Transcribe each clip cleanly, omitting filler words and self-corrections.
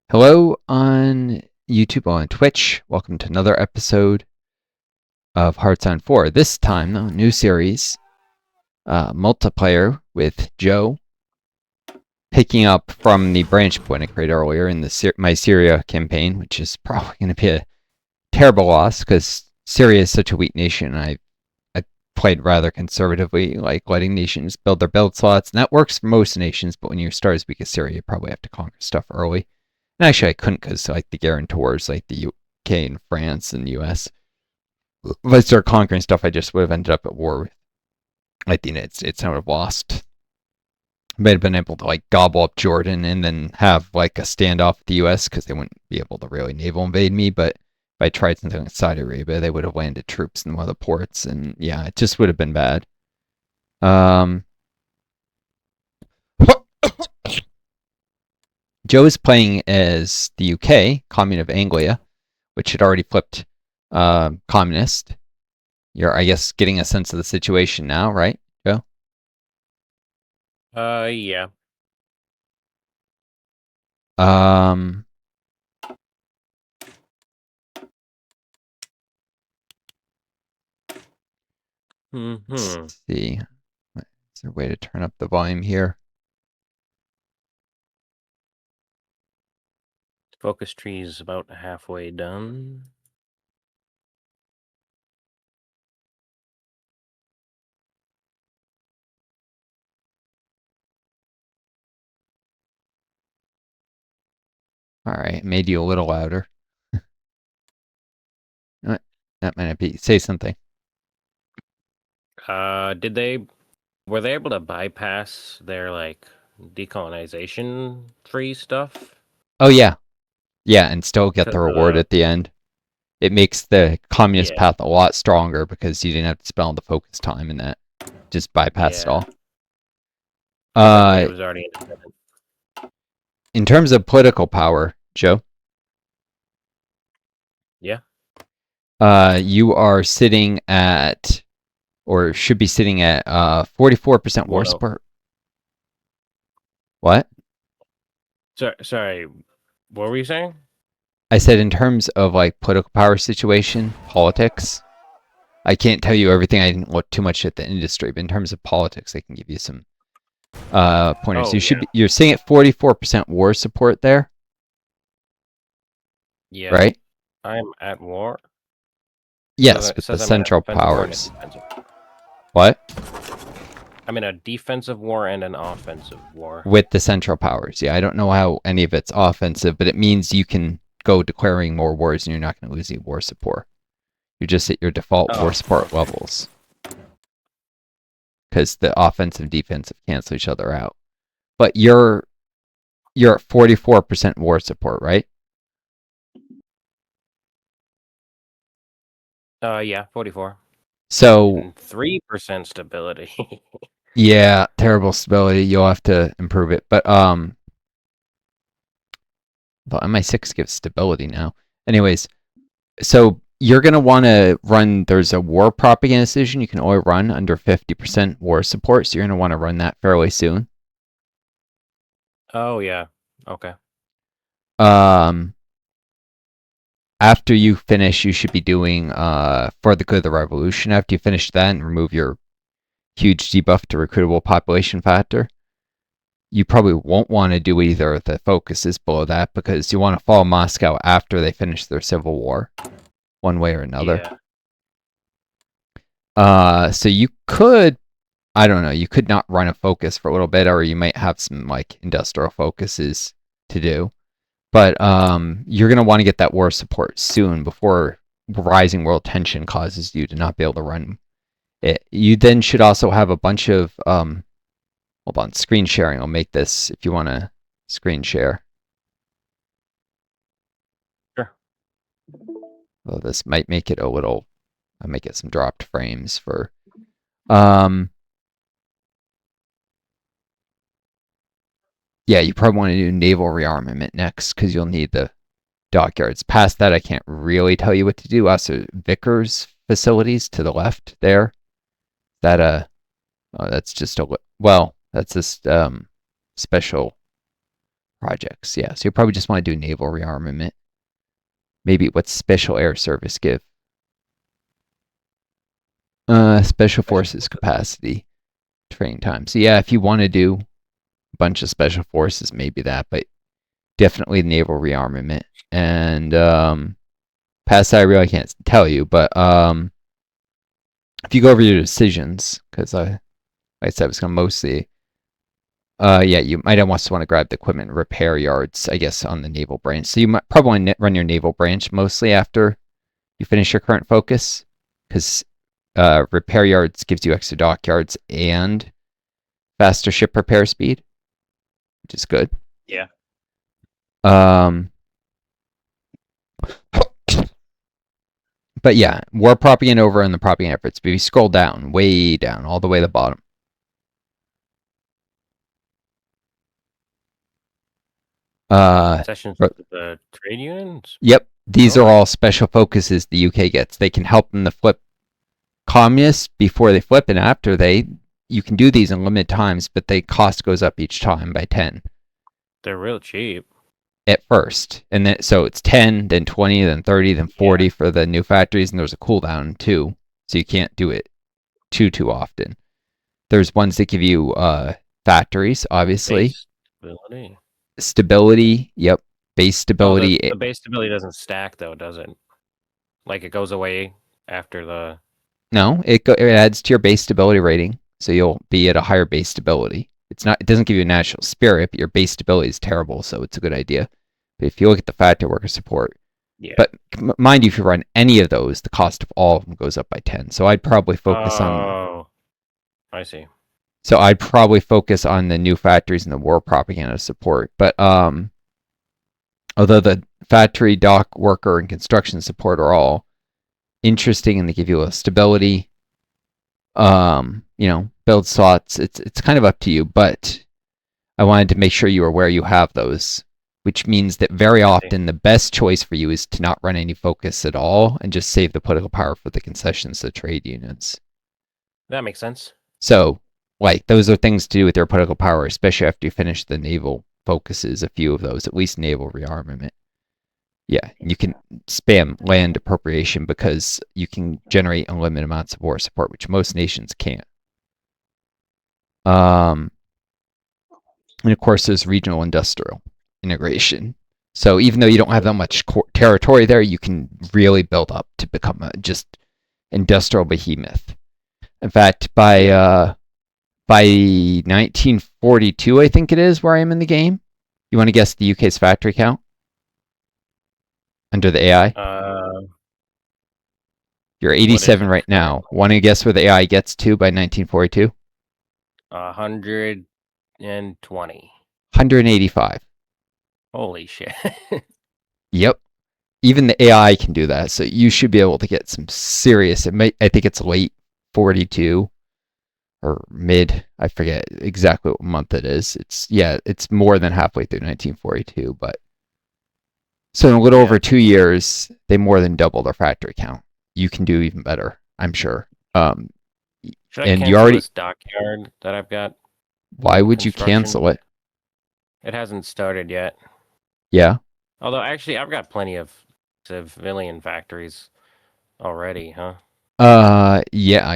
Hello on YouTube, on Twitch. Welcome to another episode of Hearthstone 4. This time, a new series, multiplayer with Joe, picking up from the branch point I created earlier in my Syria campaign, which is probably going to be a terrible loss because Syria is such a weak nation. I played rather conservatively, like letting nations build their build slots, and that works for most nations, but when you start as weak as Syria, you probably have to conquer stuff early. And actually, I couldn't because like the guarantors, like the UK and France and the US, if I started conquering stuff, I just would have ended up at war with like the United States. I would have lost. I might have been able to like gobble up Jordan and then have like a standoff with the US because they wouldn't be able to really naval invade me. But if I tried something like Saudi Arabia, they would have landed troops in one of the ports, and yeah, it just would have been bad. Joe is playing as the UK, Commune of Anglia, which had already flipped communist. You're, I guess, getting a sense of the situation now, right, Joe? Yeah. Let's see. Is there a way to turn up the volume here? Focus tree is about halfway done. All right, made you a little louder. That might not be. Say something. Were they able to bypass their like decolonization tree stuff? Oh yeah, yeah, and still get the 'Cause, reward at the end. It makes the communist yeah, path a lot stronger because you didn't have to spend all the focus time in that. Just bypass it yeah. all. That way it was already independent. In terms of political power, Joe, Yeah. you are sitting at, or should be sitting at, 44% war support. What? Sorry. What were you saying? I said in terms of like political power situation, politics. I can't tell you everything. I didn't look too much at the industry, but in terms of politics, I can give you some pointers. Oh, yeah. You're sitting at 44% war support there, Yeah. right? I'm at war. Yes, It with the says I'm in a Central defensive war and a Powers. defensive. What? I'm in a defensive war and an offensive war. With the Central Powers. Yeah, I don't know how any of it's offensive, but it means you can go declaring more wars and you're not going to lose any war support. You're just at your default war support levels. Because the offensive and defensive cancel each other out. But you're at 44% war support, right? Yeah, 44. So And 3% stability. yeah, terrible stability. You'll have to improve it. But MI6 gives stability now. Anyways, so you're gonna want to run. There's a war propaganda decision you can only run under 50% war support, so you're gonna want to run that fairly soon. Oh yeah. Okay. After you finish, you should be doing for the good of the revolution. After you finish that and remove your huge debuff to recruitable population factor, you probably won't want to do either of the focuses below that because you want to follow Moscow after they finish their civil war, one way or another. Yeah. So you could, I don't know, you could not run a focus for a little bit, or you might have some like industrial focuses to do. But you're gonna want to get that war support soon before rising world tension causes you to not be able to run it. You then should also have a bunch of hold on, screen sharing. I'll make this if you want to screen share. Sure. Well, this might make it a little. I might get some dropped frames for. Yeah, you probably want to do naval rearmament next because you'll need the dockyards. Past that, I can't really tell you what to do. Also, Vickers facilities to the left there. That oh, that's just a well, that's just special projects. Yeah, so you probably just want to do naval rearmament. Maybe what's Special Air Service give? Special Forces capacity training time. So yeah, if you want to do a bunch of special forces, maybe that, but definitely naval rearmament. And past that I really can't tell you, but if you go over your decisions, because like I said, it's gonna mostly yeah, you might also want to grab the equipment repair yards, I guess, on the naval branch. So you might probably want to run your naval branch mostly after you finish your current focus, because repair yards gives you extra dock yards and faster ship repair speed, which is good. Yeah. But yeah, war propaganda over and the propaganda efforts. But if you scroll down, way down, all the way to the bottom. Sessions with the trade unions? Yep. These are all special focuses the UK gets. They can help them to flip communists before they flip, and after you can do these in limited times, but the cost goes up each time by 10. They're real cheap. At first. And then so it's 10, then 20, then 30, then 40 for the new factories, and there's a cooldown too. So you can't do it too often. There's ones that give you factories, obviously. Stability, yep. Base stability. The base stability doesn't stack though, does it? Like it goes away after the... No, it adds to your base stability rating, so you'll be at a higher base stability. It doesn't give you a national spirit, but your base stability is terrible, so it's a good idea. But if you look at the factory worker support, yeah. But mind you, if you run any of those, the cost of all of them goes up by 10. So I'd probably focus on... Oh, I see. So I'd probably focus on the new factories and the war propaganda support. But although the factory, dock, worker, and construction support are all interesting and they give you a stability, build slots, it's kind of up to you. But I wanted to make sure you were aware you have those, which means that very often the best choice for you is to not run any focus at all and just save the political power for the concessions to trade unions. That makes sense. So, like, those are things to do with their political power, especially after you finish the naval focuses, a few of those, at least naval rearmament. Yeah, you can spam land appropriation because you can generate unlimited amounts of war support, which most nations can't. And of course, there's regional industrial integration. So even though you don't have that much territory there, you can really build up to become a just industrial behemoth. In fact, by 1942, I think it is, where I am in the game. You want to guess the UK's factory count? Under the AI? You're 87 right now. Want to guess where the AI gets to by 1942? 120. 185. Holy shit. Yep. Even the AI can do that, so you should be able to get some serious... I think it's late 42 or mid. I forget exactly what month it is. It's more than halfway through 1942, but... So in a little over 2 years, they more than double their factory count. You can do even better, I'm sure. Should I cancel this dockyard that I've got? Why would you cancel it? It hasn't started yet. Yeah. Although, actually, I've got plenty of civilian factories already, huh? Yeah,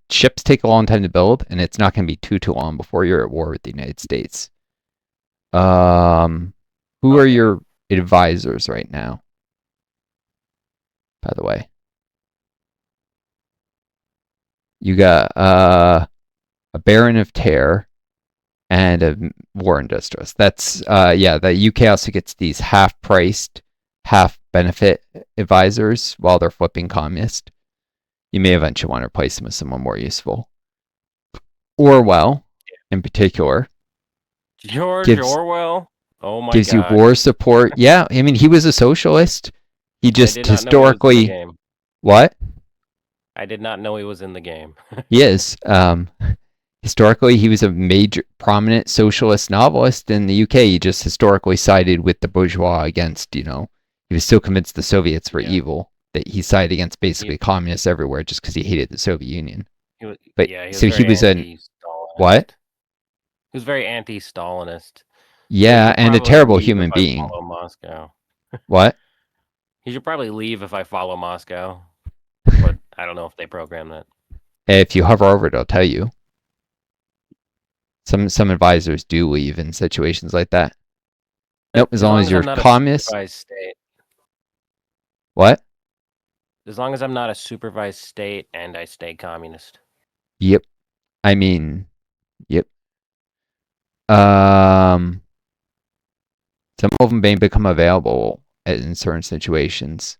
ships take a long time to build, and it's not gonna be too long before you're at war with the United States. Who are your advisors right now? By the way, you got a Baron of Terror and a War Industrialist. That's the UK also gets these half-priced, half-benefit advisors while they're flipping communist. You may eventually want to replace them with someone more useful. Orwell, in particular. George Orwell? Oh my God. Gives you war support. Yeah, I mean, he was a socialist. He just historically... What? I did not know he was in the game. He is. Historically, he was a major, prominent socialist novelist in the UK. He just historically sided with the bourgeois against, he was still convinced the Soviets were evil. That he sided against basically communists everywhere just because he hated the Soviet Union. He was anti-Stalinist. What? He was very anti-Stalinist. So he Yeah, should and a probably terrible leave if human I being. follow Moscow. What? He should probably leave if I follow Moscow. But I don't know if they program that. If you hover over it, it'll tell you. Some advisors do leave in situations like that. Nope, as As long long as as you're I'm not a communist. supervised state. What? As long as I'm not a supervised state and I stay communist. Yep. I mean, yep. Um, some of them may become available in certain situations.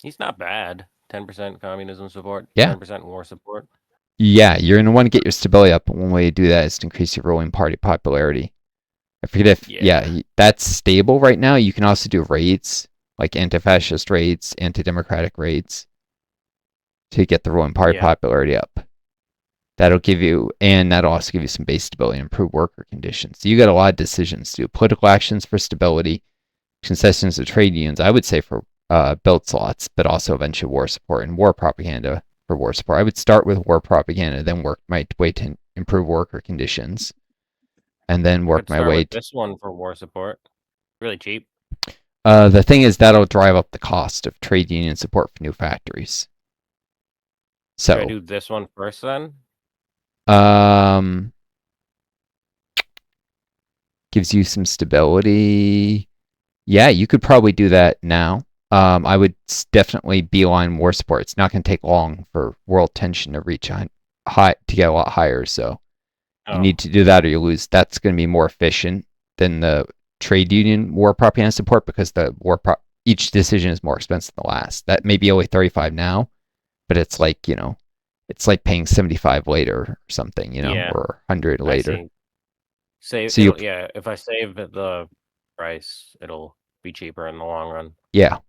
He's not bad. 10% communism support, Yeah. 10% war support. Yeah, you're going to want to get your stability up. One way to do that is to increase your ruling party popularity. I forget if, Yeah. that's stable right now. You can also do raids, like anti-fascist raids, anti-democratic raids, to get the ruling party Yeah. popularity up. That'll give you, and that'll also give you some base stability and improve worker conditions. So you got a lot of decisions to do. Political actions for stability, concessions to trade unions, I would say for build slots, but also eventually war support and war propaganda for war support. I would start with war propaganda, then work my way to improve worker conditions, and then I work could my start way with to. this one for war support. Really cheap. The thing is, that'll drive up the cost of trade union support for new factories. Should I So, do this one first then? gives you some stability. Yeah, you could probably do that now. I would definitely beeline war support. It's not going to take long for world tension to reach high to get a lot higher. So you need to do that, or you lose. That's going to be more efficient than the trade union war propaganda support because the each decision is more expensive than the last. That may be only 35 now, but it's like it's like paying 75 later or something, Yeah. or 100 I later. see. Save. So you Yeah. If I save the price, it'll be cheaper in the long run. yeah.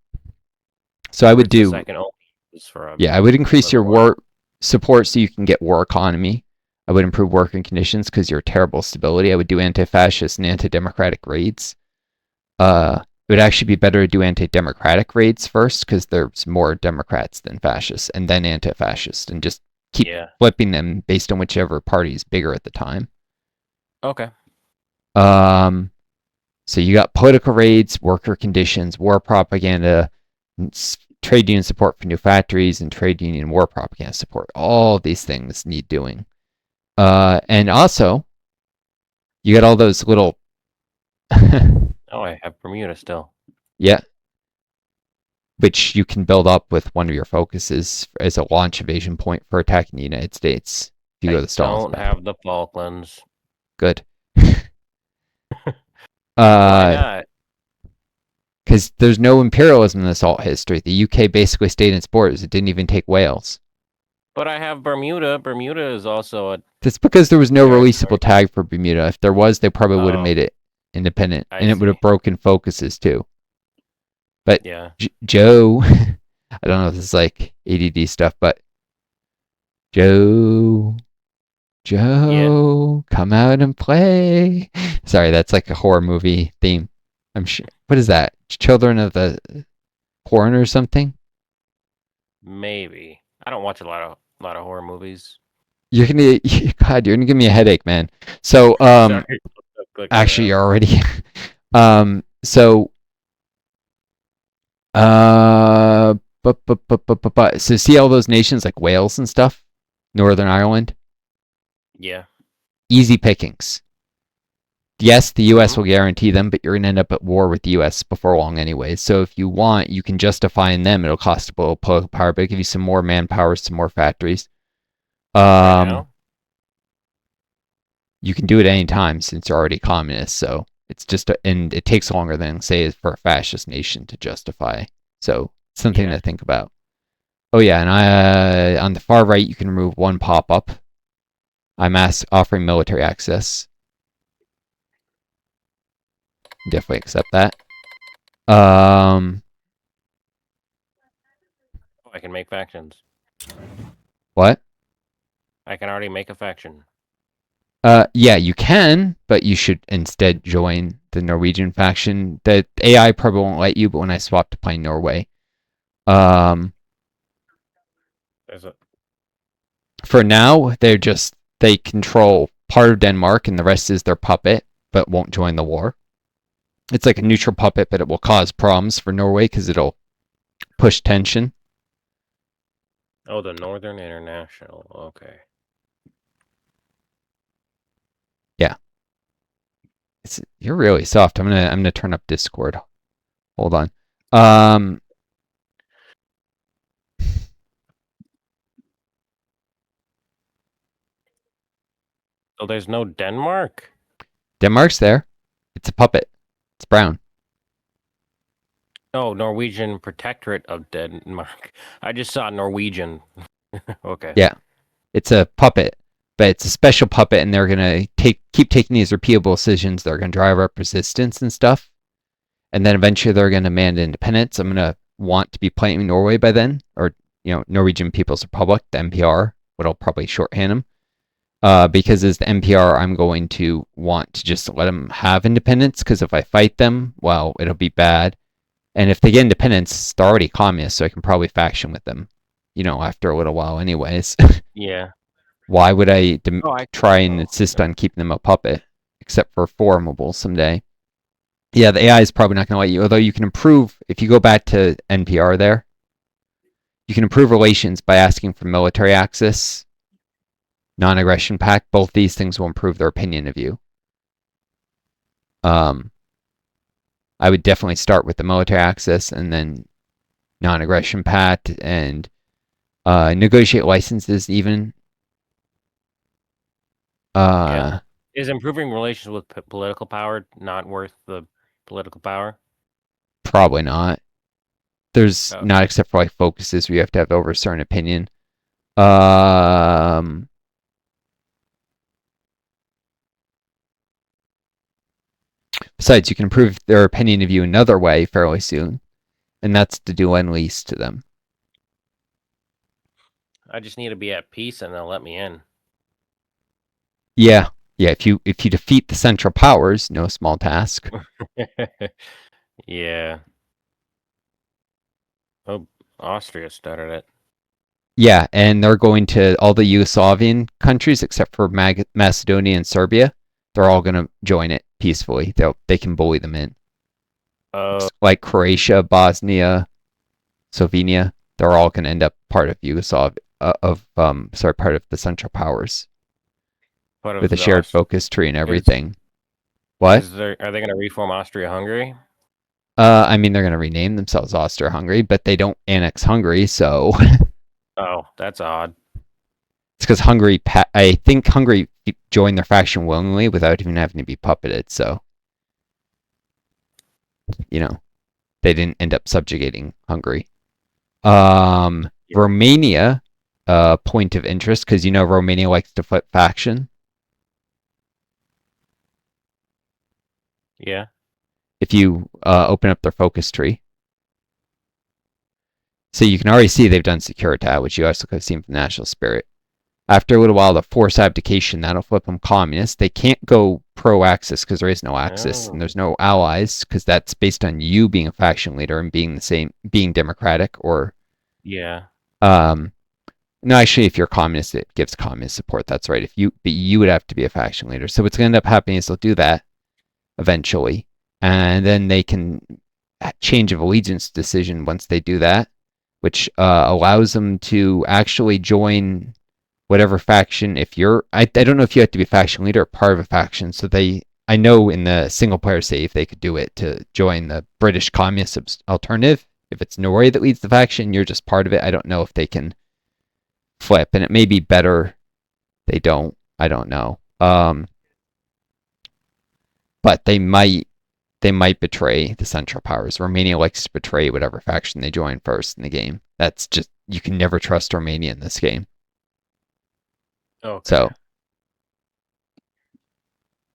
So I would Where's the do second only use for a Yeah, I would increase your little while? war support so you can get war economy. I would improve working conditions because you're terrible stability. I would do anti-fascist and anti-democratic raids. It would actually be better to do anti-democratic raids first because there's more Democrats than fascists, and then anti-fascist, and just keep flipping them based on whichever party is bigger at the time. Okay. So you got political raids, worker conditions, war propaganda, trade union support for new factories, and trade union war propaganda support. All these things need doing. And also, you got all those little. Oh, I have Bermuda still. Yeah. Which you can build up with one of your focuses as a launch evasion point for attacking the United States. If you go to the Stalin's don't have the Falklands. Good. Why not? Because there's no imperialism in this alt history. The UK basically stayed in its borders. It didn't even take Wales. But I have Bermuda. Bermuda is also a. That's because there was no releasable tag for Bermuda. If there was, they probably would have made it independent, and it would have broken focuses too. But yeah, Joe, I don't know if this is like ADD stuff, but Joe, come out and play. Sorry, that's like a horror movie theme. I'm sure. What is that? Children of the Corn or something? Maybe. I don't watch a lot of horror movies. You're gonna give me a headache, man. So Sorry. actually you're already so so see all those nations like Wales and stuff, Northern Ireland? Yeah. Easy pickings. Yes, the US will guarantee them, but you're going to end up at war with the US before long anyway. So if you want, you can justify in them. It'll cost a little political power, but it'll give you some more manpower, some more factories. Right now? You can do it any time since you're already communist. So it's just, and it takes longer than, say, for a fascist nation to justify. So something to think about. Oh yeah, and on the far right, you can remove one pop-up. I'm offering military access. Definitely accept that. I can make factions. What? I can already make a faction. Yeah, you can, but you should instead join the Norwegian faction. The AI probably won't let you, but when I swap to play Norway, There's a... for now they're just they control part of Denmark and the rest is their puppet, but won't join the war. It's like a neutral puppet, but it will cause problems for Norway because it'll push tension. Oh, the Northern International. Okay. Yeah. You're really soft. I'm gonna turn up Discord. Hold on. So there's no Denmark? Denmark's there. It's a puppet. It's brown. Oh, Norwegian Protectorate of Denmark. I just saw Norwegian. Okay. Yeah. It's a puppet, but it's a special puppet, and they're gonna keep taking these repeatable decisions. They're gonna drive up resistance and stuff, and then eventually they're gonna demand independence. I'm gonna want to be playing Norway by then, or Norwegian People's Republic, the NPR. What I'll probably shorthand them. Because as the NPR, I'm going to want to just let them have independence. Because if I fight them, well, it'll be bad. And if they get independence, they're already communists, so I can probably faction with them. After a little while, anyways. Yeah. Why would I I try and insist on keeping them a puppet, except for formable someday? Yeah, the AI is probably not going to let you. Although you can improve if you go back to NPR. There, you can improve relations by asking for military access, non-aggression pact. Both these things will improve their opinion of you. I would definitely start with the military access and then non-aggression pact and negotiate licenses even. Yeah. Is improving relations with political power not worth the political power? Probably not. There's not, except for like focuses where you have to have over a certain opinion. Besides, you can improve their opinion of you another way fairly soon, and that's to do end lease to them. I just need to be at peace and they'll let me in. Yeah. If you defeat the Central Powers, no small task. Yeah. Oh, Austria started it. Yeah, and they're going to all the Yugoslavian countries except for Macedonia and Serbia. They're all going to join it peacefully. They can bully them in. Like Croatia, Bosnia, Slovenia, they're all going to end up part of Yugoslavia. Part of the Central Powers. With a shared focus tree and everything. What? Are they going to reform Austria-Hungary? I mean, they're going to rename themselves Austria-Hungary, but they don't annex Hungary, so. Oh, that's odd. It's because I think Hungary joined their faction willingly without even having to be puppeted, so. They didn't end up subjugating Hungary. Romania, point of interest, because Romania likes to flip faction. Yeah. If you open up their focus tree. So you can already see they've done Securitat, which you also could have seen from National Spirit. After a little while, the forced abdication, that'll flip them communist. They can't go pro-Axis because there is no Axis, and there's no allies, because that's based on you being a faction leader and being democratic, or... Yeah. No, actually, if you're communist, it gives communist support. That's right. But you would have to be a faction leader. So what's going to end up happening is they'll do that eventually, and then they can change of allegiance decision once they do that, which allows them to actually join whatever faction. If you're, I don't know if you have to be a faction leader or part of a faction. So I know in the single player save they could do it to join the British communist alternative. If it's Norway that leads the faction, you're just part of it. I don't know if they can flip, and it may be better they don't. I don't know. But they might betray the Central Powers. Romania likes to betray whatever faction they join first in the game. That's just, you can never trust Romania in this game. Okay. So,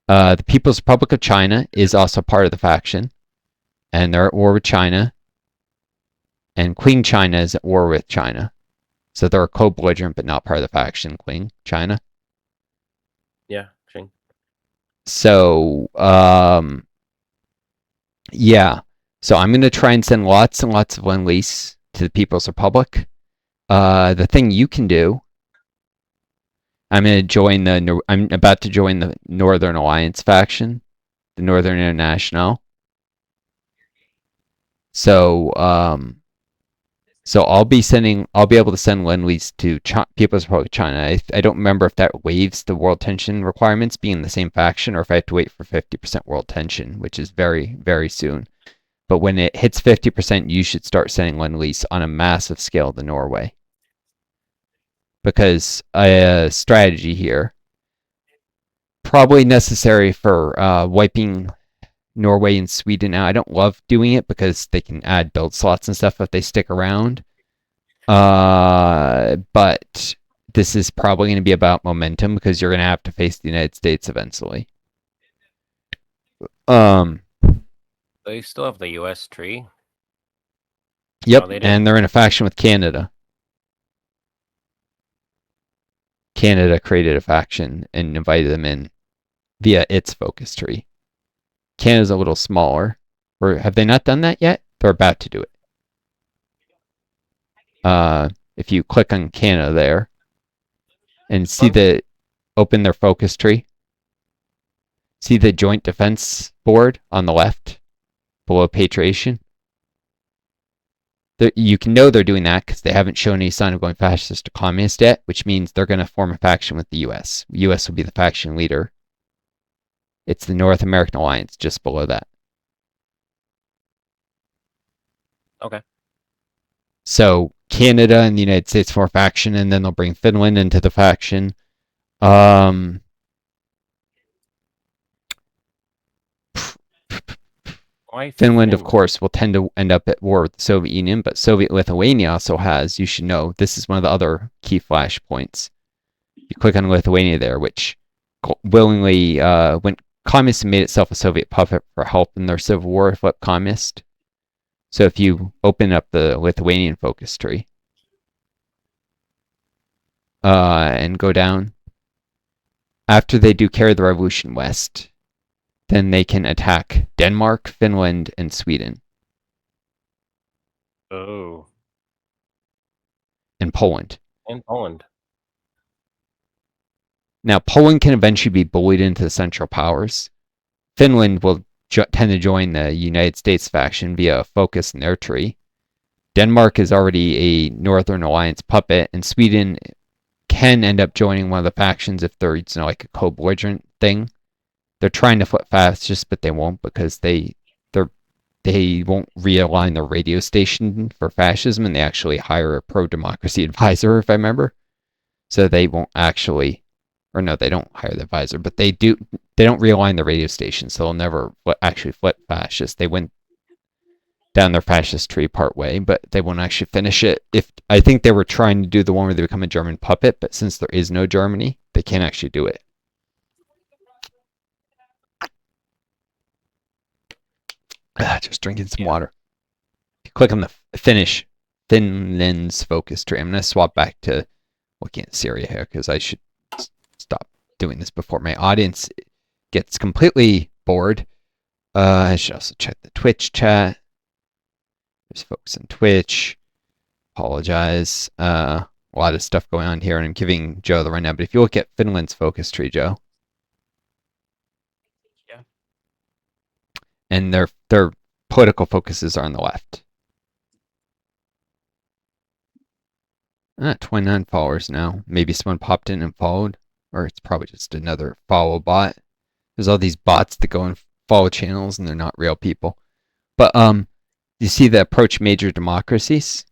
the People's Republic of China is also part of the faction, and they're at war with China. And Queen China is at war with China. So they're a co-belligerent, but not part of the faction, Queen China. Yeah, Ching. So, yeah. So I'm going to try and send lots and lots of Lend-Lease to the People's Republic. The thing you can do I'm about to join the Northern Alliance faction, the Northern International. So I'll be able to send lend-lease to People's Republic of China. I don't remember if that waives the world tension requirements being in the same faction, or if I have to wait for 50% world tension, which is very, very soon. But when it hits 50%, you should start sending lend-lease on a massive scale to Norway. Because a strategy here, probably necessary for wiping Norway and Sweden out. I don't love doing it because they can add build slots and stuff if they stick around. But this is probably going to be about momentum because you're going to have to face the United States eventually. They still have the U.S. tree. Yep, and they're in a faction with Canada. Canada created a faction and invited them in via its focus tree. Canada's a little smaller. Or have they not done that yet? They're about to do it. If you click on Canada there and see open their focus tree, see the Joint Defense Board on the left below patriation. You can know they're doing that because they haven't shown any sign of going fascist or communist yet, which means they're going to form a faction with the U.S. The U.S. will be the faction leader. It's the North American Alliance just below that. Okay. So Canada and the United States form a faction, and then they'll bring Finland into the faction. Finland, of course, will tend to end up at war with the Soviet Union, but Soviet Lithuania also has, you should know, this is one of the other key flashpoints. You click on Lithuania there, which willingly went communist and made itself a Soviet puppet for help in their civil war, flipped communist. So if you open up the Lithuanian focus tree and go down, after they do carry the revolution west, then they can attack Denmark, Finland, and Sweden. Oh. And Poland. And Poland. Now, Poland can eventually be bullied into the Central Powers. Finland will tend to join the United States faction via a focus in their tree. Denmark is already a Northern Alliance puppet, and Sweden can end up joining one of the factions if there's like a co-belligerent thing. They're trying to flip fascist, but they won't because they won't realign their radio station for fascism, and they actually hire a pro-democracy advisor, if I remember. So they won't actually, or no, they don't hire the advisor, but they don't realign the radio station, so they'll never actually flip fascist. They went down their fascist tree part way, but they won't actually finish it. I think they were trying to do the one where they become a German puppet, but since there is no Germany, they can't actually do it. Just drinking some water. You click on the Finland's focus tree. I'm going to swap back to looking at Syria here because I should stop doing this before my audience gets completely bored. I should also check the Twitch chat. There's folks on Twitch. Apologize. A lot of stuff going on here, and I'm giving Joe the rundown. But if you look at Finland's focus tree, Joe. Yeah. And their political focuses are on the left. 29 followers now. Maybe someone popped in and followed, or it's probably just another follow bot. There's all these bots that go and follow channels, and they're not real people. But you see the approach major democracies?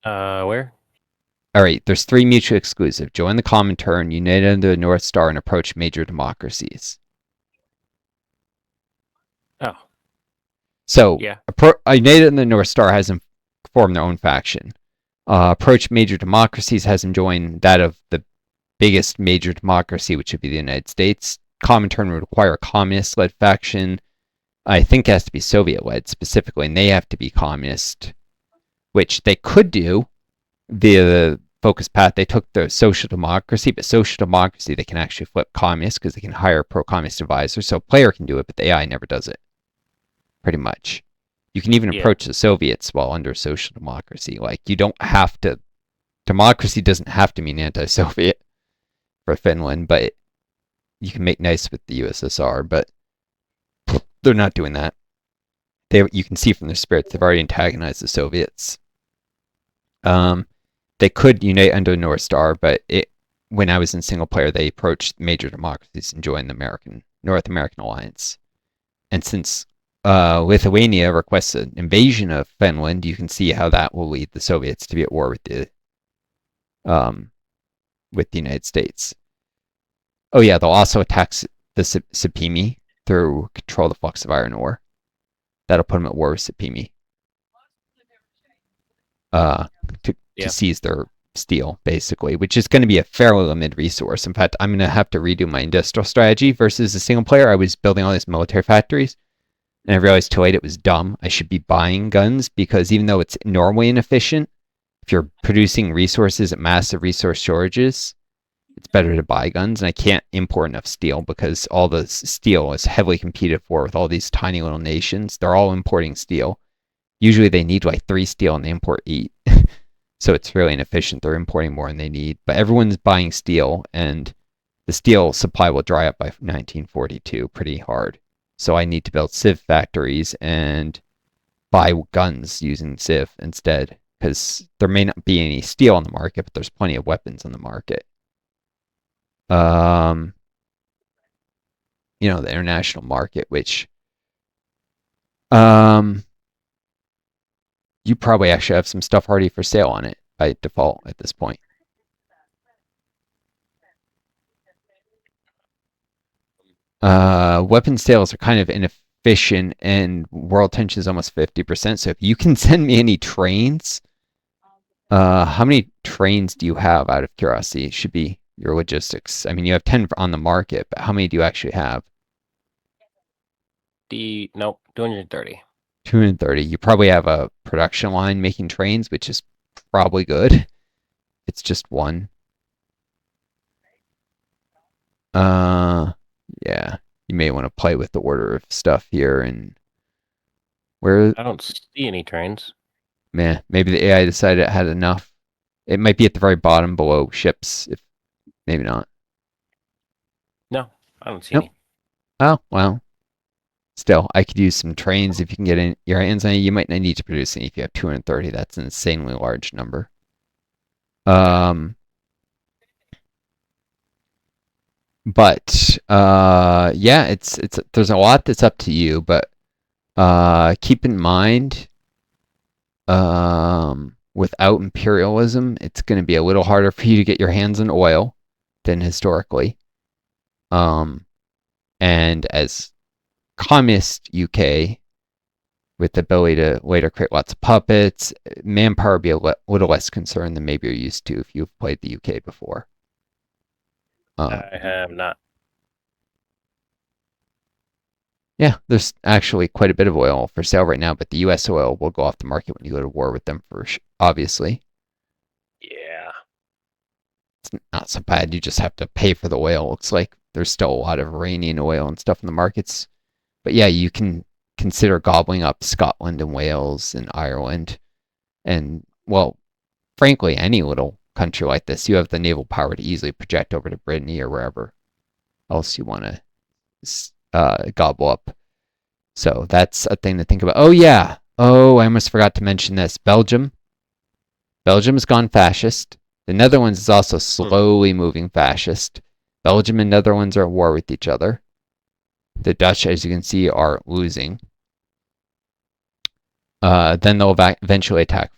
Where? All right, there's 3 mutually exclusive. Join the Comintern, United under the Northstar, and approach major democracies. Oh. So, yeah. United under the Northstar has them form their own faction. Approach major democracies has them join that of the biggest major democracy, which would be the United States. Comintern would require a communist-led faction. I think it has to be Soviet-led specifically, and they have to be communist, which they could do via the focus path. They took the social democracy, but social democracy, they can actually flip communist because they can hire a pro-communist advisor. So a player can do it, but the AI never does it, pretty much. You can even approach the Soviets while under social democracy. Like, you don't have to democracy doesn't have to mean anti-Soviet for Finland, but you can make nice with the USSR. But they're not doing that. You can see from their spirits they've already antagonized the Soviets. They could unite under Northstar, but when I was in single player, they approached major democracies and joined the North American alliance. And since Lithuania requests an invasion of Finland, you can see how that will lead the Soviets to be at war with the United States. Oh yeah, they'll also attack the Supimi through control the flux of iron ore. That'll put them at war with Supimi. To seize their steel, basically, which is going to be a fairly limited resource. In fact, I'm going to have to redo my industrial strategy versus a single player. I was building all these military factories, and I realized too late it was dumb. I should be buying guns because even though it's normally inefficient, if you're producing resources at massive resource shortages, it's better to buy guns. And I can't import enough steel because all the steel is heavily competed for with all these tiny little nations. They're all importing steel. Usually they need like 3 steel and they import 8. So it's really inefficient. They're importing more than they need. But everyone's buying steel, and the steel supply will dry up by 1942 pretty hard. So I need to build civ factories and buy guns using civ instead, because there may not be any steel on the market, but there's plenty of weapons on the market. The international market, which you probably actually have some stuff already for sale on it by default at this point. Weapon sales are kind of inefficient, and world tension is almost 50%. So if you can send me any trains, how many trains do you have out of curiosity? It should be your logistics. I mean, you have 10 on the market, but how many do you actually have? Nope, 230. 230. You probably have a production line making trains, which is probably good. It's just one. Yeah. You may want to play with the order of stuff here and where. I don't see any trains. Man, maybe the AI decided it had enough. It might be at the very bottom below ships, if maybe not. No, I don't see Nope. any. Oh, well. Still, I could use some trains if you can get your hands on it. You might not need to produce any if you have 230. That's an insanely large number. But yeah, it's there's a lot that's up to you, but keep in mind, without imperialism, it's going to be a little harder for you to get your hands on oil than historically. And as communist UK, with the ability to later create lots of puppets, manpower would be a little less concerned than maybe you're used to if you've played the UK before. I have not. Yeah, there's actually quite a bit of oil for sale right now, but the US oil will go off the market when you go to war with them, obviously. Yeah. It's not so bad. You just have to pay for the oil. Looks like there's still a lot of Iranian oil and stuff in the markets. But yeah, you can consider gobbling up Scotland and Wales and Ireland. And, well, frankly, any little country like this, you have the naval power to easily project over to Brittany or wherever else you want to gobble up. So that's a thing to think about. Oh, yeah. Oh, I almost forgot to mention this. Belgium's gone fascist. The Netherlands is also slowly moving fascist. Belgium and Netherlands are at war with each other. The Dutch, as you can see, are losing. Then they'll eventually attack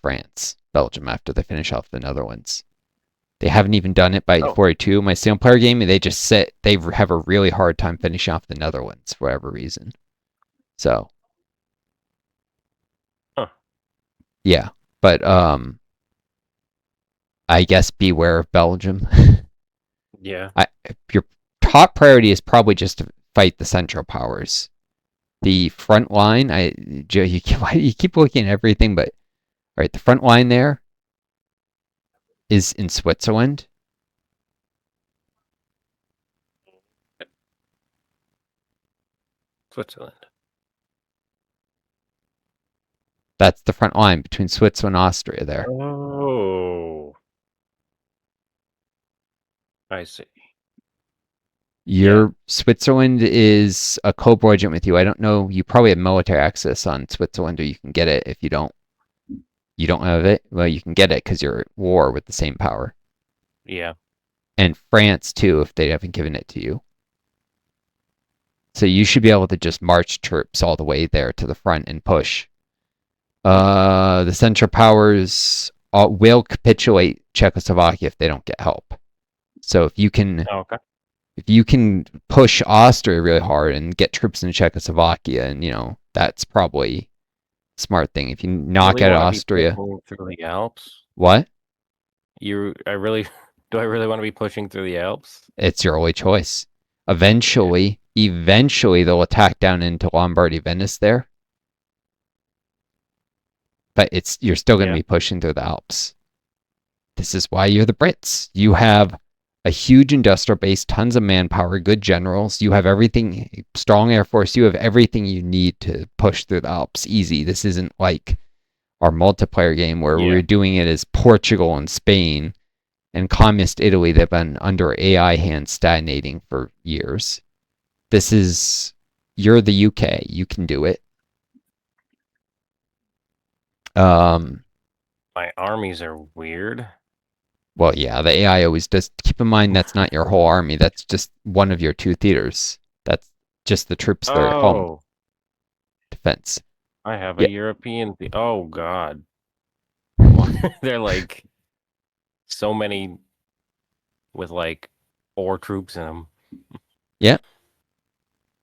Belgium, after they finish off the Netherlands. They haven't even done it by 42. My single player game, they just sit. They have a really hard time finishing off the Netherlands for whatever reason. So, yeah, but I guess beware of Belgium. Yeah. Your top priority is probably just to fight the Central Powers. The front line, Joe, you keep looking at everything, but all right, the front line there is in Switzerland. Switzerland. That's the front line between Switzerland and Austria there. Oh. I see. Yeah. Your Switzerland is a co-belligerent with you. I don't know. You probably have military access on Switzerland, or you can get it. If you don't, you don't have it. Well, you can get it because you're at war with the same power. Yeah. And France too, if they haven't given it to you. So you should be able to just march troops all the way there to the front and push. The Central Powers will capitulate Czechoslovakia if they don't get help. So Oh, okay. if you can push Austria really hard and get troops in Czechoslovakia, and that's probably a smart thing. If you knock Really out want to be Austria, pushing through the Alps? what? I really do. I really want to be pushing through the Alps? It's your only choice. Eventually, they'll attack down into Lombardy, Venice there, but you're still going to Yeah. be pushing through the Alps. This is why you're the Brits. You have a huge industrial base, tons of manpower, good generals. You have everything, strong air force. You have everything you need to push through the Alps easy. This isn't like our multiplayer game where Yeah. we're doing it as Portugal and Spain and communist Italy that have been under AI hands stagnating for years. You're the UK. You can do it. My armies are weird. Well, yeah, the AI always does. Keep in mind that's not your whole army. That's just one of your two theaters. That's just the troops that are at home Oh, defense. I have Yeah, a European. Oh God. They're like so many with like 4 troops in them. yeah.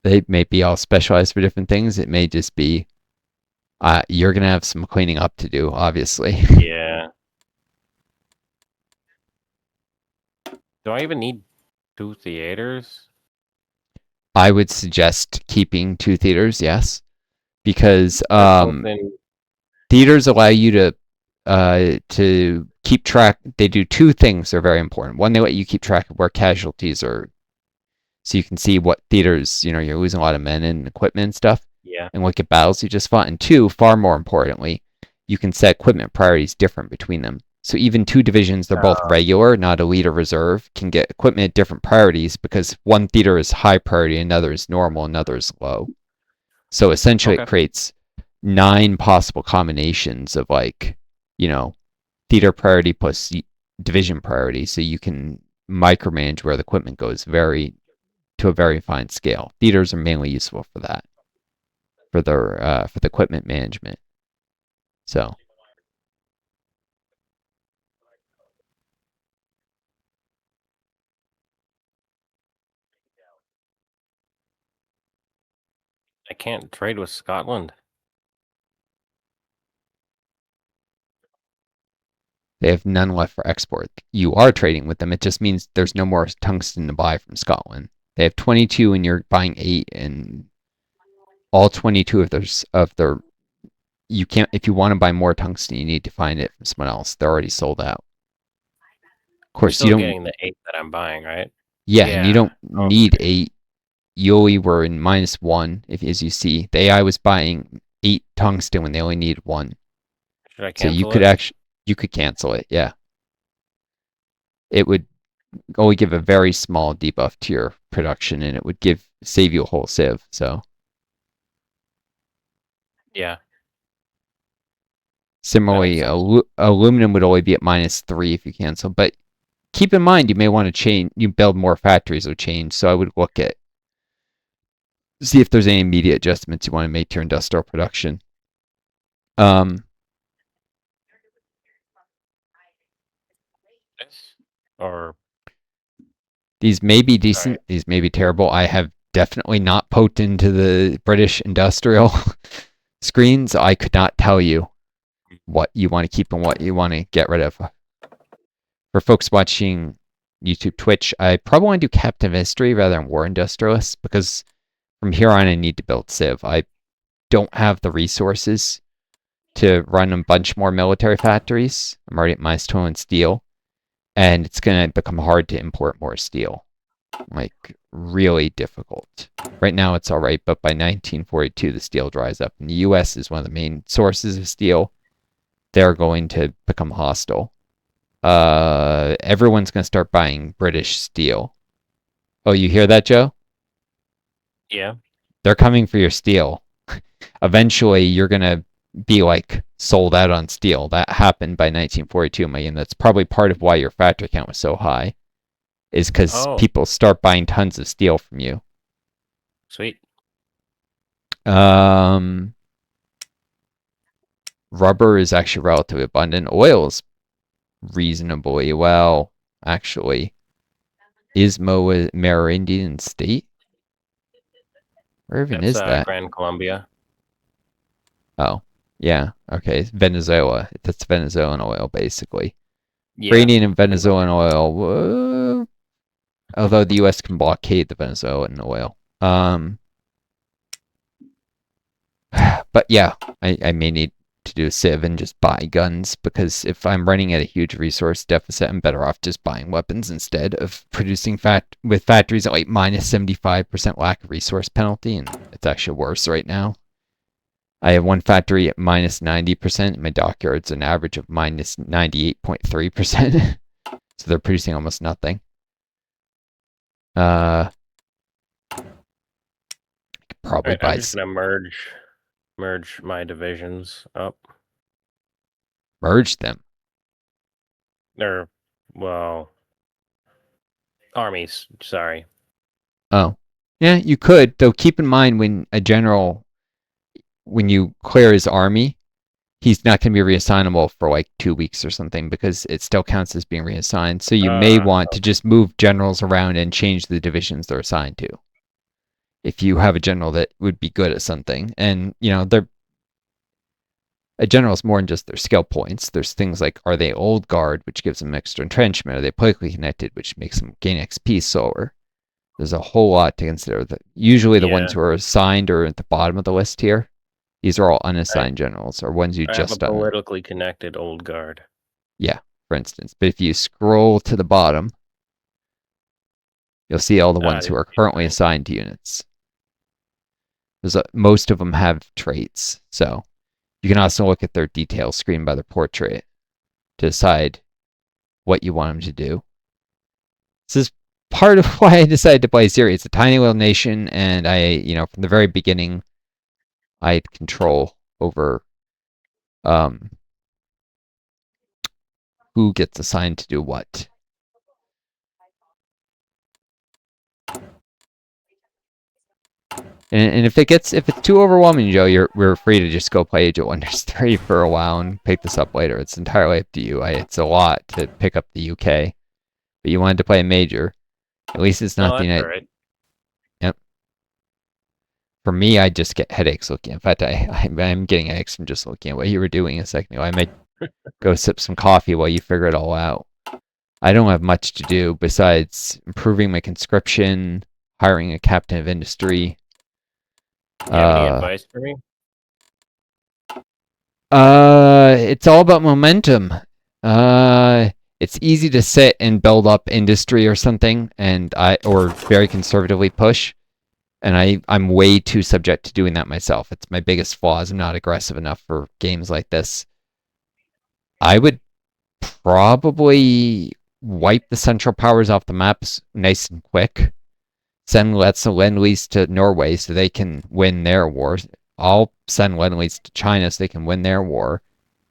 They may be all specialized for different things. It may just be you're gonna have some cleaning up to do, obviously. Yeah. Do I even need 2 theaters? I would suggest keeping two theaters, yes, because They're both in. theaters allow you to keep track. They do two things that are very important. One, they let you keep track of where casualties are, so you can see what theaters you're losing a lot of men and equipment and stuff, Yeah. and look at battles you just fought. And two, far more importantly, you can set equipment priorities different between them. So even two divisions, they're both regular, not elite or reserve, can get equipment at different priorities because one theater is high priority, another is normal, another is low. So essentially, it Okay. creates 9 possible combinations of theater priority plus division priority, so you can micromanage where the equipment goes to a very fine scale. Theaters are mainly useful for that, for the equipment management. So I can't trade with Scotland. they have none left for export. You are trading with them. It just means there's no more tungsten to buy from Scotland. They have 22 and you're buying 8, and all 22 of their you can't, if you want to buy more tungsten, you need to find it from someone else. They're already sold out. Of I'm course, you still don't. getting the 8 that I'm buying, right? Yeah, and you Yeah. don't need Okay. 8. You only were in -1, if as you see. The AI was buying 8 tungsten when they only need 1. Should I So cancel it? you could cancel it. Yeah, it would only give a very small debuff to your production, and it would save you a whole sieve. So Yeah, that makes similarly, sense. aluminum would only be at -3 if you cancel. But keep in mind, you may want to change. You build more factories or change. So I would see if there's any immediate adjustments you want to make to your industrial production. Um, This or these may be sorry. decent. These may be terrible. I have definitely not poked into the British industrial screens. I could not tell you what you want to keep and what you want to get rid of. For folks watching YouTube, Twitch, I probably want to do Captain History rather than War Industrialists because from here on I need to build Civ. I don't have the resources to run a bunch more military factories. I'm already at -2 in steel, and it's going to become hard to import more steel. Like, really difficult. Right now it's all right, but by 1942 the steel dries up. And the US is one of the main sources of steel. They're going to become hostile. everyone's going to start buying British steel. Oh, you hear that, Joe? Yeah. They're coming for your steel. Eventually, you're going to be like sold out on steel. That happened by 1942, Megan. That's probably part of why your factory count was so high, is because Oh, people start buying tons of steel from you. sweet. Um, Rubber is actually relatively abundant. Oil is reasonably well, actually. Ismo a Amerindian state? Where even That's is that? Grand Columbia. Oh, yeah. Okay. Venezuela. That's Venezuelan oil, basically. Yeah. Iranian and Venezuelan oil. Although the U.S. can blockade the Venezuelan oil. But yeah, I may need to do a sieve and just buy guns because if I'm running at a huge resource deficit, I'm better off just buying weapons instead of producing with factories at like minus 75% lack of resource penalty, and it's actually worse right now. I have one factory at minus 90%, and my dockyard's an average of minus 98.3%. So they're producing almost nothing. I could probably Alright, I'm buy just gonna merge my divisions up. merge them. Or, well, armies. Sorry. Oh, yeah, you could. Though keep in mind when you clear his army, he's not going to be reassignable for like 2 weeks or something because it still counts as being reassigned. So you may want to just move generals around and change the divisions they're assigned to. If you have a general that would be good at something, and they're a general is more than just their skill points. There's things like, are they old guard, which gives them extra entrenchment? Are they politically connected, which makes them gain XP slower? There's a whole lot to consider. Usually the ones Yeah. who are assigned are at the bottom of the list here. These are all I, unassigned generals, or ones you I have a just done. politically connected old guard. Yeah, for instance. But if you scroll to the bottom, you'll see all the ones who are currently assigned to units. Most of them have traits, so you can also look at their details screened by their portrait to decide what you want them to do. This is part of why I decided to play Syria. It's a tiny little nation, and from the very beginning, I had control over who gets assigned to do what. And if it's too overwhelming, Joe, we're free to just go play Age of Wonders 3 for a while and pick this up later. It's entirely up to you. It's a lot to pick up the UK, but you wanted to play a major. At least it's not No, the that's United. alright. Yep. For me, I just get headaches looking. In fact, I'm getting headaches from just looking at what you were doing a second ago. I might go sip some coffee while you figure it all out. I don't have much to do besides improving my conscription, hiring a captain of industry. Do you have any advice for me? It's all about momentum. It's easy to sit and build up industry or something, or very conservatively push, and I'm way too subject to doing that myself. It's my biggest flaw is I'm not aggressive enough for games like this. I would probably wipe the Central Powers off the maps nice and quick. Let's lend-lease to Norway so they can win their war. I'll send lend-lease to China so they can win their war.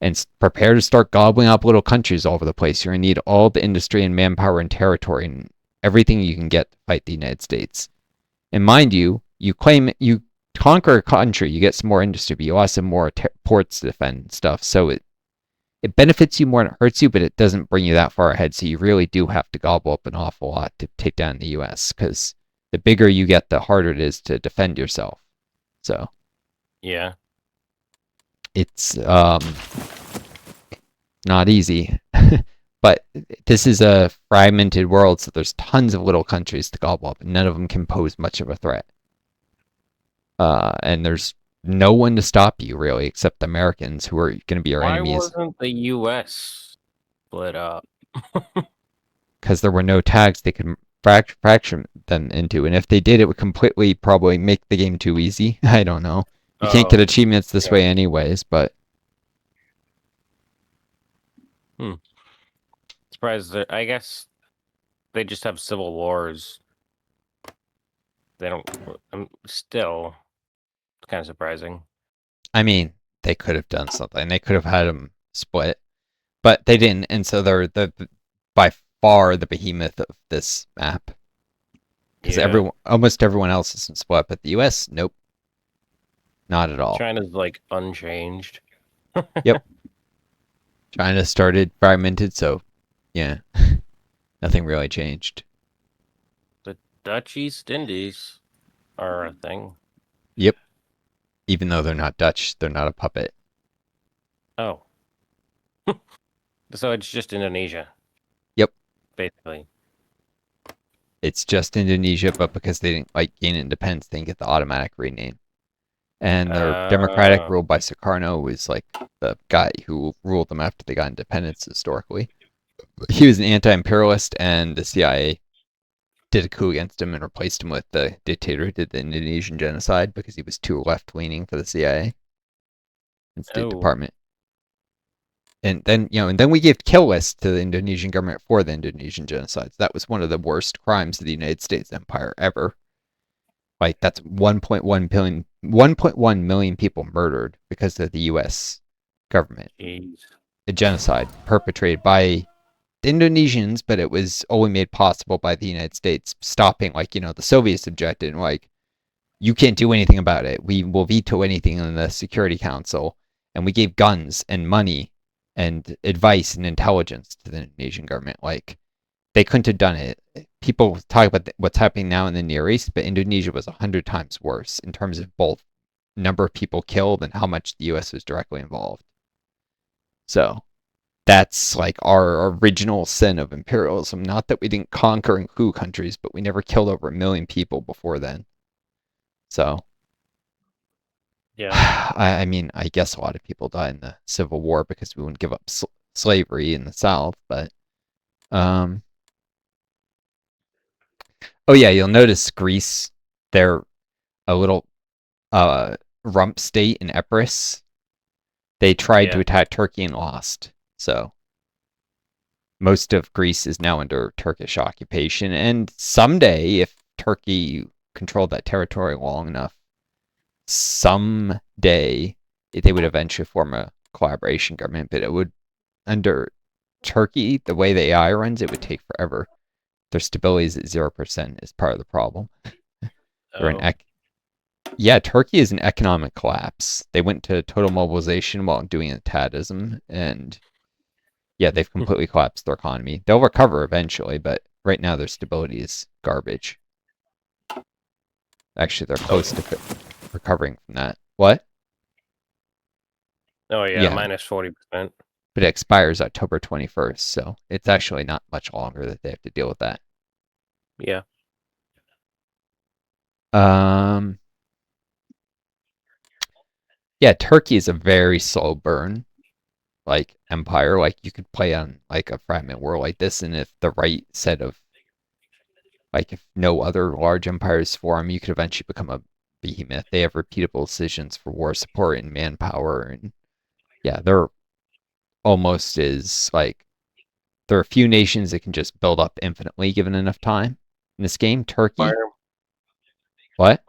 And prepare to start gobbling up little countries all over the place. You're going to need all the industry and manpower and territory and everything you can get to fight the United States. And mind you, you conquer a country, you get some more industry, but you also have more ports to defend and stuff. So it benefits you more than it hurts you, but it doesn't bring you that far ahead. So you really do have to gobble up an awful lot to take down the U.S. because the bigger you get, the harder it is to defend yourself. So yeah, it's not easy. But this is a fragmented world, so there's tons of little countries to gobble up, and none of them can pose much of a threat. And there's no one to stop you, really, except the Americans, who are going to be our enemies. Why wasn't the U.S. split up? Because there were no tags they could fracture them into, and if they did, it would completely probably make the game too easy. I don't know. You can't get achievements this way anyways, but... surprised that I guess they just have civil wars. They don't. Still, it's kind of surprising. I mean, they could have done something. They could have had them split, but they didn't, and so they're the by far the behemoth of this map because Yeah, almost everyone else isn't split, but the U.S. nope, not at all. China's like unchanged. Yep, China started fragmented, so yeah, nothing really changed. The Dutch East Indies are a thing. Yep, even though they're not Dutch, they're not a puppet. Oh, so it's just Indonesia, Yep, basically. it's just Indonesia, but because they didn't like gain independence, they didn't get the automatic rename. And they're democratic, Uh, ruled by Sukarno, who was like the guy who ruled them after they got independence historically. He was an anti-imperialist, and the CIA did a coup against him and replaced him with the dictator who did the Indonesian genocide because he was too left-leaning for the CIA and State oh, Department. And then we gave kill lists to the Indonesian government for the Indonesian genocide. So that was one of the worst crimes of the United States empire ever. Like that's 1.1 million people murdered because of the U.S. government. jeez. A genocide perpetrated by the Indonesians, but it was only made possible by the United States stopping, the Soviets objected and you can't do anything about it. We will veto anything in the Security Council. And we gave guns and money and advice and intelligence to the Indonesian government. Like, they couldn't have done it. People talk about what's happening now in the Near East, but Indonesia was 100 times worse in terms of both number of people killed and how much the U.S. was directly involved. So that's like our original sin of imperialism. Not that we didn't conquer and coup countries, but we never killed over 1 million people before then. So Yeah. I mean, I guess a lot of people died in the Civil War because we wouldn't give up slavery in the South. But um, oh yeah, you'll notice Greece. They're a little rump state in Epirus. They tried to Yeah. attack Turkey and lost. So most of Greece is now under Turkish occupation. And someday, if Turkey controlled that territory long enough, someday they would eventually form a collaboration government. But it would, under Turkey, the way the AI runs, it would take forever. Their stability is at 0% is part of the problem. They're an Oh. Yeah, Turkey is an economic collapse. They went to total mobilization while doing a Tadism, and yeah, they've completely collapsed their economy. They'll recover eventually, but right now their stability is garbage. Actually, they're close to recovering from that. What? Oh yeah, Yeah, minus 40%. but it expires October 21st, so it's actually not much longer that they have to deal with that. Yeah. Um, yeah, Turkey is a very slow burn, like empire. Like you could play on like a fragment world like this, and if the right set of if no other large empires form, you could eventually become a behemoth. They have repeatable decisions for war support and manpower, and yeah, they're almost as there are a few nations that can just build up infinitely given enough time. In this game, Why Turkey, are, what?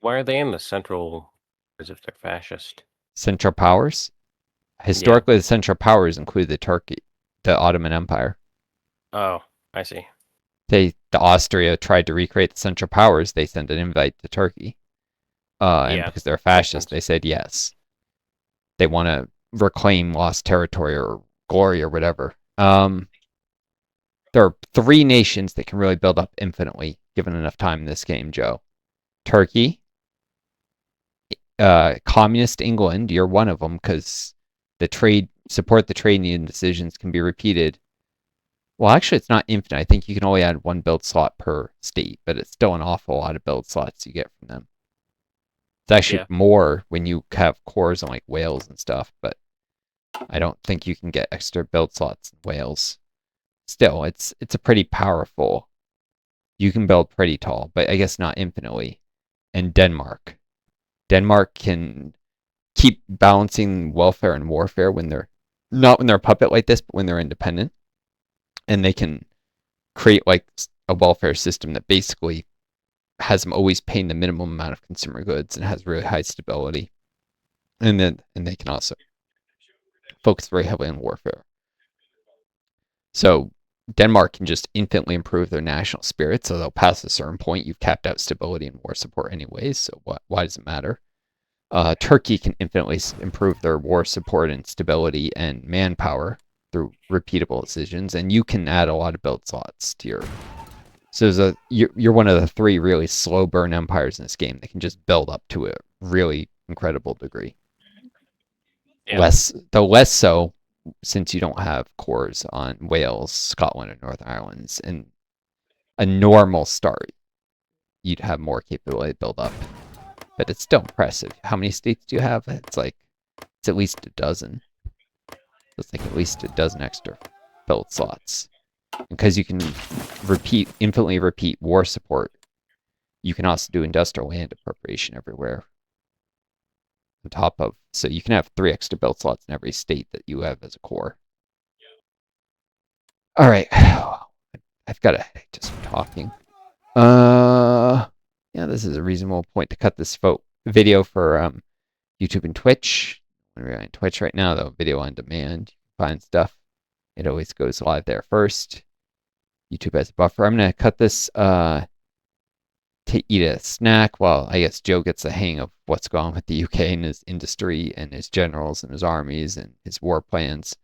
why are they in the central as if they're fascist? Central powers? Yeah. Historically, the Central Powers include the Ottoman Empire. Oh, I see. The Austria tried to recreate the Central Powers. They sent an invite to Turkey, and Yeah. because they're Makes fascist, sense. they said yes. They want to reclaim lost territory or glory or whatever. There are three nations that can really build up infinitely given enough time in this game, Joe. Turkey, communist England. You're one of them because the trade union decisions can be repeated. Well, actually, it's not infinite. I think you can only add one build slot per state, but it's still an awful lot of build slots you get from them. It's actually Yeah. more when you have cores on like Wales and stuff, but I don't think you can get extra build slots in Wales. Still, it's a pretty powerful. You can build pretty tall, but I guess not infinitely. And Denmark. Denmark can keep balancing welfare and warfare when they're not when they're a puppet like this, but when they're independent. and they can create like a welfare system that basically has them always paying the minimum amount of consumer goods and has really high stability. And they can also focus very heavily on warfare. So Denmark can just infinitely improve their national spirit. So they'll pass a certain point. You've capped out stability and war support anyways. So why does it matter? Turkey can infinitely improve their war support and stability and manpower through repeatable decisions, and you can add a lot of build slots to your. So you're one of the three really slow burn empires in this game that can just build up to a really incredible degree. Yeah. Less so since you don't have cores on Wales, Scotland, and Northern Ireland. And a normal start, you'd have more capability to build up. But it's still impressive. How many states do you have? It's at least a dozen. It's like at least a dozen extra build slots. Because you can infinitely repeat war support, you can also do industrial land appropriation everywhere. On top of, so you can have 3 extra build slots in every state that you have as a core. All right, I've got a headache just from talking. Yeah, this is a reasonable point to cut this video for YouTube and Twitch. We're on Twitch right now, though. Video on demand. You can find stuff. It always goes live there first. YouTube has a buffer. I'm gonna cut this to eat a snack while I guess Joe gets the hang of what's going on with the UK and his industry and his generals and his armies and his war plans.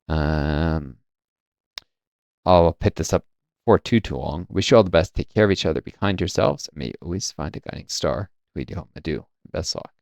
I'll pick this up for too long. Wish you all the best. Take care of each other. Be kind to yourselves. And may you always find a guiding star. We do hope to do. Best luck.